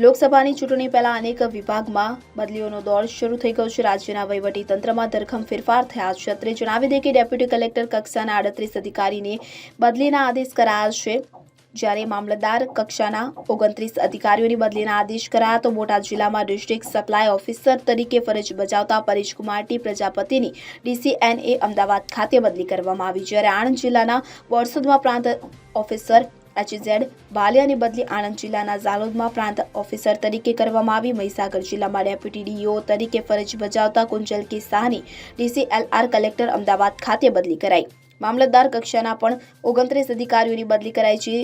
લોકસભાની ચૂંટણી પહેલા અનેક વિભાગમાં બદલીઓનો દોર શરૂ થઈ ગયો છે। રાજ્યના વહીવટી તંત્રમાં ધરખમ ફેરફાર થયા છે। અત્રે જણાવી દઈએ કે ડેપ્યુટી કલેક્ટર કક્ષાના 38 અધિકારીને બદલીના આદેશ કરાયા છે, જ્યારે મામલતદાર કક્ષાના 29 અધિકારીઓની બદલીના આદેશ કરાયા। તો બોટાદ જિલ્લામાં ડિસ્ટ્રિક્ટ સપ્લાય ઓફિસર તરીકે ફરજ બજાવતા પરેશકુમાર ટી પ્રજાપતિની DCNA અમદાવાદ ખાતે બદલી કરવામાં આવી, જ્યારે આણંદ જિલ્લાના બોરસદમાં પ્રાંત ઓફિસર HZ બાલિયાની બદલી આણંદ જિલ્લાના ઝાલોદમાં પ્રાંત ઓફિસર તરીકે કરવામાં આવી। મહીસાગર જિલ્લામાં ડેપ્યુટી DO તરીકે ફરજ બજાવતા કુંજલ કે શાહની DCLR કલેક્ટર અમદાવાદ ખાતે બદલી કરાઈ। મામલતદાર કક્ષાના પણ 29 અધિકારીઓની બદલી કરાઈ છે।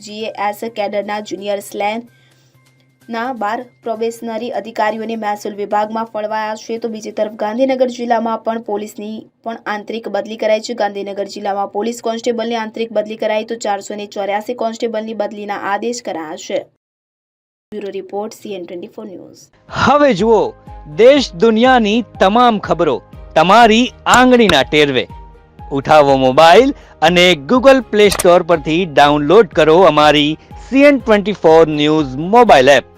GAS કેડરના જુનિયર સ્લેનના 12 પ્રોબેશનરી અધિકારીઓને મહેસૂલ વિભાગમાં ફળવાયા છે। તો બીજી તરફ ગાંધીનગર જિલ્લામાં પણ પોલીસની પણ આંતરિક બદલી કરાઈ છે। ગાંધીનગર જિલ્લામાં પોલીસ કોન્સ્ટેબલની આંતરિક બદલી કરાઈ, તો 484 કોન્સ્ટેબલની બદલીના આદેશ કરાયા છે। Bureau report CN24 news. હવે જુઓ દેશ દુનિયાની તમામ ખબરો તમારી આંગળીના ટેરવે। ઉઠાવો મોબાઈલ અને Google Play Store પરથી ડાઉનલોડ કરો અમારી CN24 ન્યૂઝ મોબાઈલ એપ।